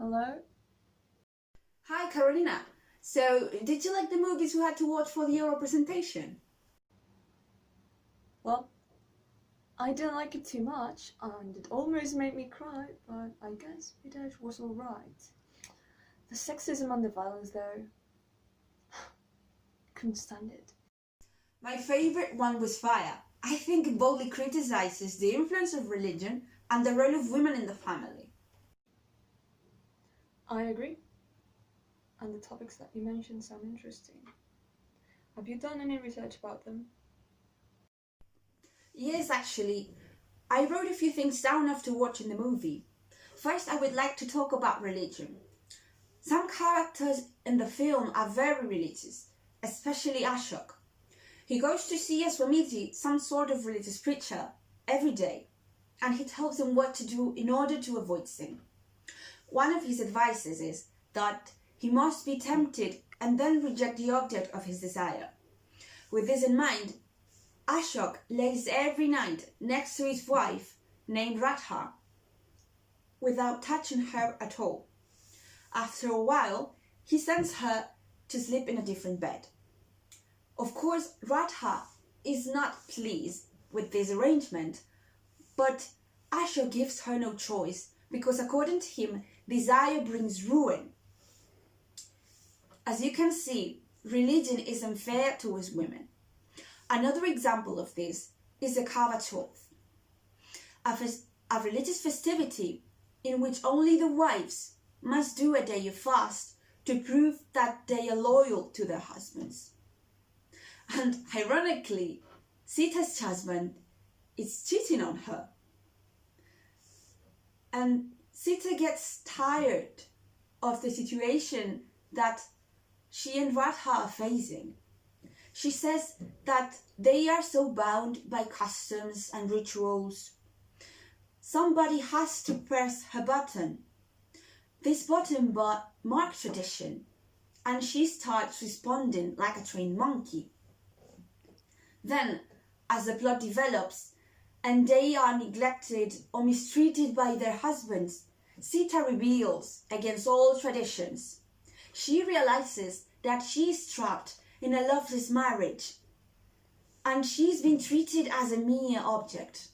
Hello? Hi Carolina. So, did you like the movies we had to watch for the oral presentation? Well, I didn't like it too much, and it almost made me cry, but I guess Videsh was alright. The sexism and the violence, though, couldn't stand it. My favorite one was Fire. I think it boldly criticizes the influence of religion and the role of women in the family. I agree. And the topics that you mentioned sound interesting. Have you done any research about them? Yes, actually, I wrote a few things down after watching the movie. First, I would like to talk about religion. Some characters in the film are very religious, especially Ashok. He goes to see a Swamiji, some sort of religious preacher, every day, and he tells him what to do in order to avoid sin. One of his advices is that he must be tempted and then reject the object of his desire. With this in mind, Ashok lays every night next to his wife, named Radha, without touching her at all. After a while, he sends her to sleep in a different bed. Of course, Radha is not pleased with this arrangement, but Ashok gives her no choice because according to him, desire brings ruin. As you can see, religion is unfair towards women. Another example of this is the Karva Chauth, a religious festivity in which only the wives must do a day of fast to prove that they are loyal to their husbands. And ironically, Sita's husband is cheating on her. And Sita gets tired of the situation that she and Radha are facing. She says that they are so bound by customs and rituals. Somebody has to press her button. This button marks tradition, and she starts responding like a trained monkey. Then, as the plot develops, and they are neglected or mistreated by their husbands, Sita rebels against all traditions. She realizes that she is trapped in a loveless marriage, and she's been treated as a mere object.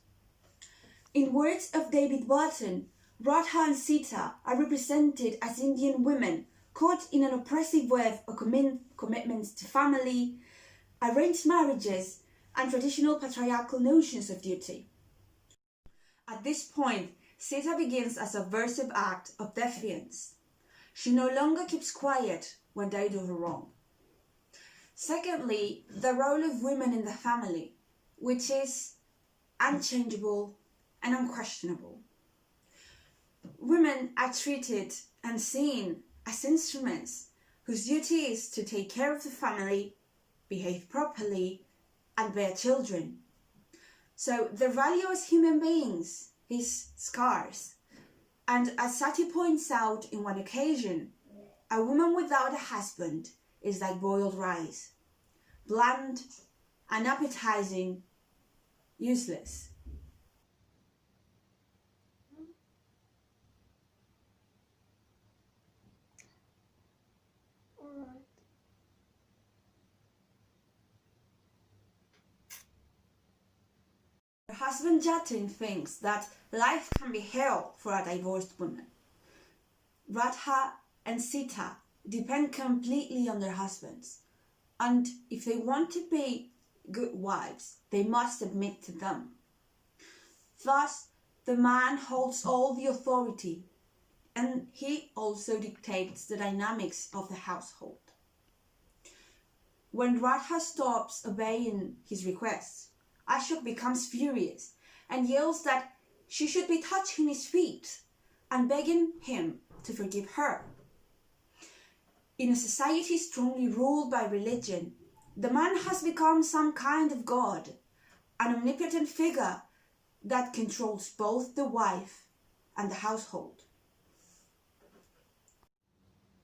In words of David Barton, Radha and Sita are represented as Indian women caught in an oppressive web of commitments to family, arranged marriages, and traditional patriarchal notions of duty. At this point, Sita begins a subversive act of defiance. She no longer keeps quiet when they do her wrong. Secondly, the role of women in the family, which is unchangeable and unquestionable. Women are treated and seen as instruments whose duty is to take care of the family, behave properly, and bear children. So their value as human beings is scarce. And as Sati points out in one occasion, a woman without a husband is like boiled rice, bland, unappetizing, useless. Alright. Her husband Jatin thinks that life can be hell for a divorced woman. Radha and Sita depend completely on their husbands, and if they want to be good wives, they must submit to them. Thus, the man holds all the authority, and he also dictates the dynamics of the household. When Radha stops obeying his requests, Ashok becomes furious and yells that she should be touching his feet and begging him to forgive her. In a society strongly ruled by religion, the man has become some kind of god, an omnipotent figure that controls both the wife and the household.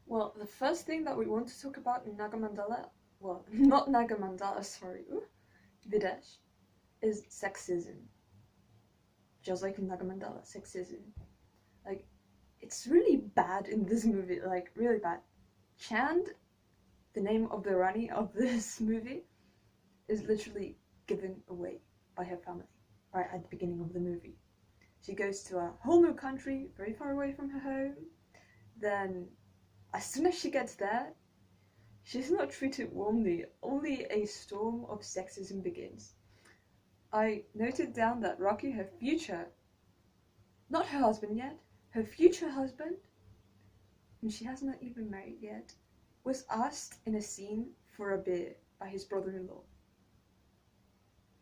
Well, the first thing that we want to talk about in Nagamandala, well, not Nagamandala, sorry, Videsh, is sexism. Just like in Nagamandala, sexism. Like, it's really bad in this movie, like really bad. Chand, the name of the Rani of this movie, is literally given away by her family right at the beginning of the movie. She goes to a whole new country, very far away from her home. Then, as soon as she gets there, she's not treated warmly. Only a storm of sexism begins. I noted down that Rocky, her future, not her husband yet, her future husband, whom she has not even married yet, was asked in a scene for a beer by his brother-in-law.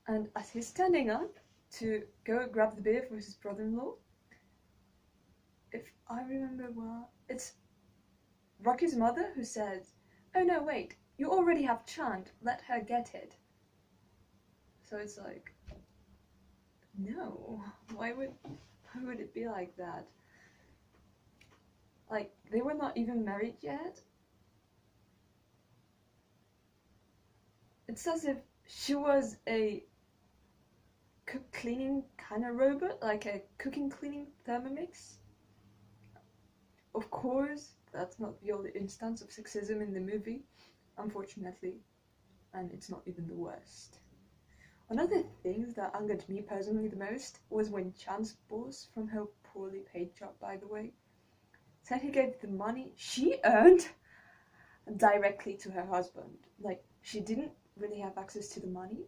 And as he's standing up to go grab the beer for his brother-in-law, if I remember well, it's Rocky's mother who says, "Oh no, wait, you already have Chand, let her get it." So it's like, no, why would it be like that? Like, they were not even married yet. It's as if she was a cook cleaning kind of robot, like a cooking cleaning Thermomix. Of course, that's not the only instance of sexism in the movie, unfortunately, and it's not even the worst. One of the things that angered me personally the most was when Chan's boss, from her poorly paid job by the way, said he gave the money she earned directly to her husband. Like, she didn't really have access to the money.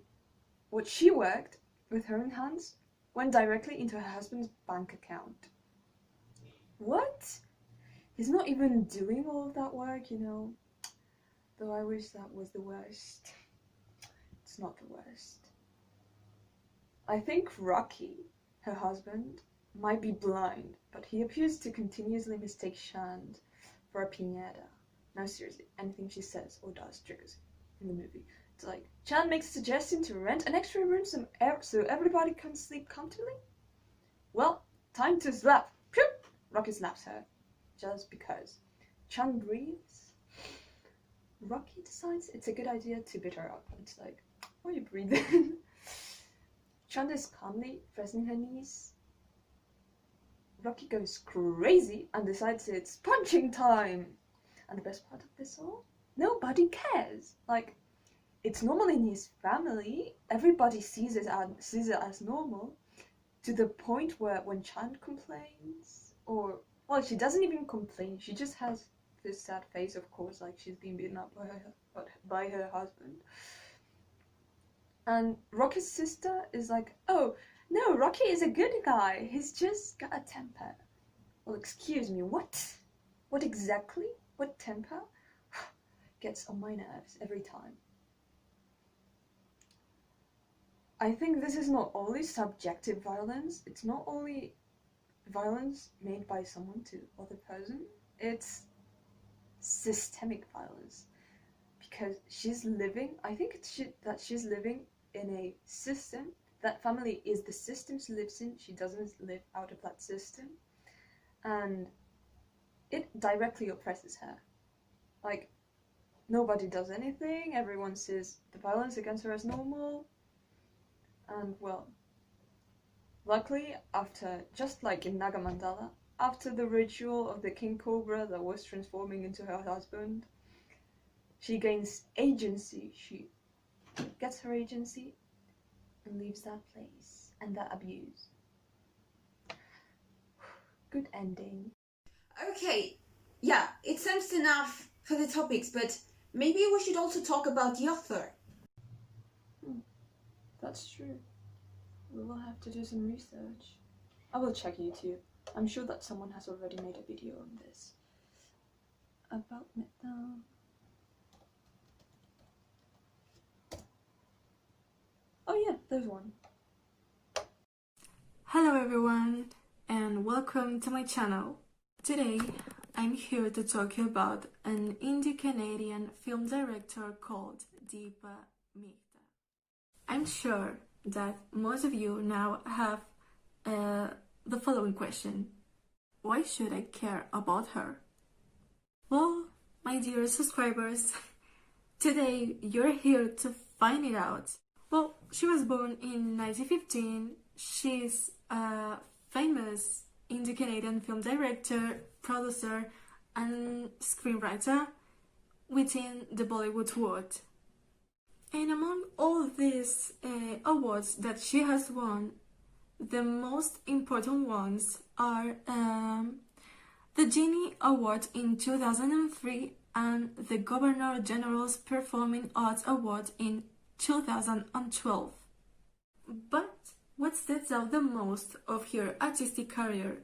What she worked with her own hands went directly into her husband's bank account. What? He's not even doing all of that work, you know? Though I wish that was the worst. It's not the worst. I think Rocky, her husband, might be blind, but he appears to continuously mistake Chand for a piñata. No, seriously, anything she says or does triggers in the movie. It's like, Chand makes a suggestion to rent an extra room so everybody can sleep comfortably? Well, time to slap. Pew! Rocky slaps her, just because. Chand breathes. Rocky decides it's a good idea to beat her up. It's like, why are you breathing? Chand is calmly pressing her knees. Rocky goes crazy and decides it's punching time. And the best part of this all? Nobody cares. Like, it's normal in his family. Everybody sees it as normal. To the point where when Chand complains, or, well, she doesn't even complain. She just has this sad face, of course, like she's been beaten up by her husband. And Rocky's sister is like, oh, no, Rocky is a good guy. He's just got a temper. Well, excuse me, what? What exactly? What temper? Gets on my nerves every time. I think this is not only subjective violence, it's not only violence made by someone to other person, it's systemic violence. Because she's living, I think that she's living in a system. That family is the system she lives in. She doesn't live out of that system. And it directly oppresses her. Like, nobody does anything. Everyone sees the violence against her as normal. And, well, luckily, after, just like in Nagamandala, after the ritual of the King Cobra that was transforming into her husband, she gains agency. She gets her agency and leaves that place and that abuse. Good ending. Okay, yeah, it seems enough for the topics, but maybe we should also talk about the author. That's true. We will have to do some research. I will check YouTube. I'm sure that someone has already made a video on this. About Mehta. Oh yeah, there's one. Hello everyone and welcome to my channel. Today I'm here to talk about an indie Canadian film director called Deepa Mehta. I'm sure that most of you now have the following question. Why should I care about her? Well, my dear subscribers, today you're here to find it out. Well, she was born in 1915. She's a famous indie Canadian film director, producer, and screenwriter within the Bollywood world. And among all these awards that she has won, the most important ones are the Genie Award in 2003 and the Governor General's Performing Arts Award in 2012. But what stands out the most of her artistic career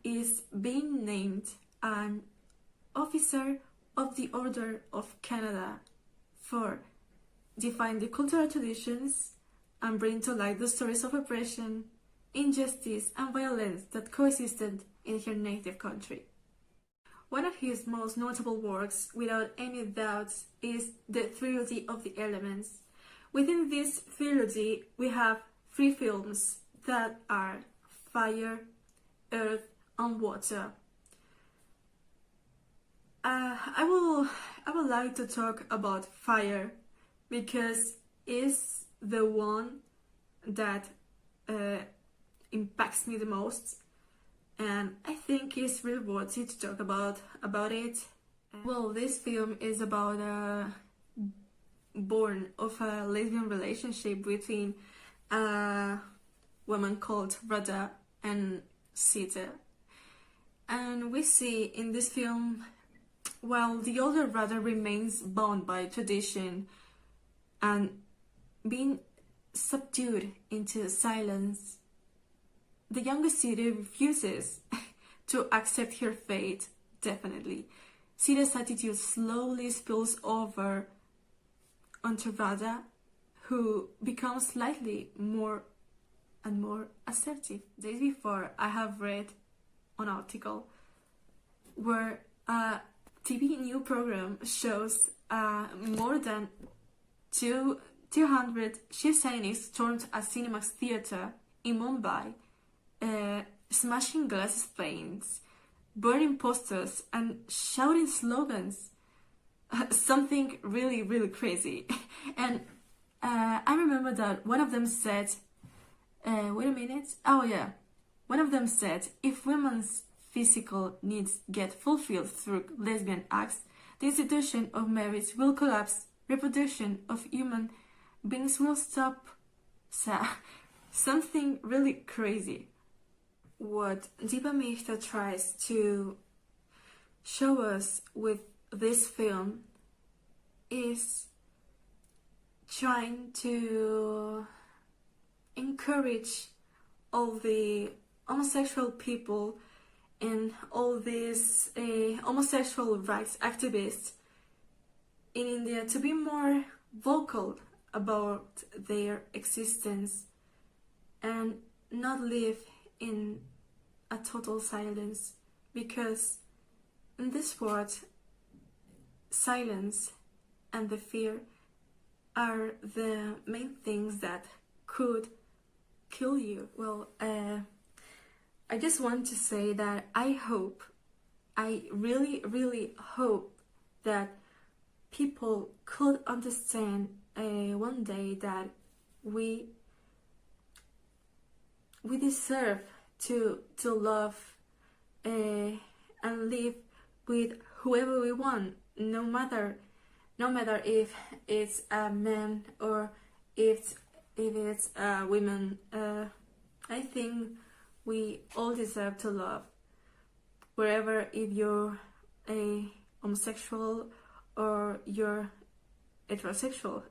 is being named an Officer of the Order of Canada for defying the cultural traditions and bringing to light the stories of oppression, injustice, and violence that coexisted in her native country. One of his most notable works, without any doubt, is the Trilogy of the Elements. Within this trilogy, we have 3 films that are Fire, Earth, and Water. I would like to talk about Fire because it's the one that impacts me the most, and I think it's really worthy to talk about it. Well, this film is about a born of a lesbian relationship between a woman called Radha and Sita, and we see in this film, while the older Radha remains bound by tradition and being subdued into silence, the younger Sita refuses to accept her fate, definitely. Sita's attitude slowly spills over onto Radha, who becomes slightly more and more assertive. Days before, I have read an article where a TV new program shows more than 200 Shiv Sainis stormed a Cinemax theater in Mumbai, smashing glass panes, burning posters, and shouting slogans. Something really, really crazy. And I remember that one of them said, wait a minute, oh yeah, one of them said, if women's physical needs get fulfilled through lesbian acts, the institution of marriage will collapse, reproduction of human beings will stop. So, something really crazy. What Deepa Mehta tries to show us with this film is trying to encourage all the homosexual people and all these homosexual rights activists in India to be more vocal about their existence and not live in a total silence, because in this world, silence and the fear are the main things that could kill you. Well, I just want to say that I really, really hope that people could understand one day that we deserve to love and live with whoever we want, no matter if it's a man or if it's a woman. I think we all deserve to love, wherever, if you're a homosexual or you're heterosexual.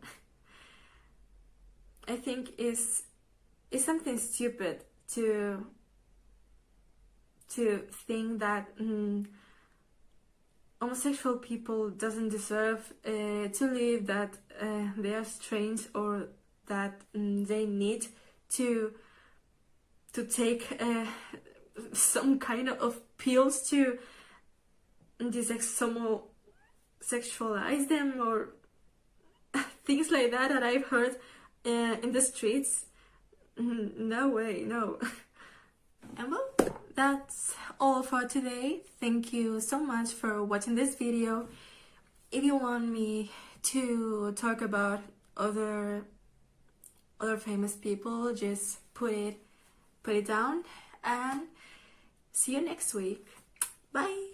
I think it's something stupid to think that homosexual people doesn't deserve to live, that they are strange, or that they need to take some kind of pills to sexualize them, or things like that I've heard in the streets. No way, no. And well, that's all for today. Thank you so much for watching this video. If you want me to talk about other famous people, just put it down, and See you next week. Bye!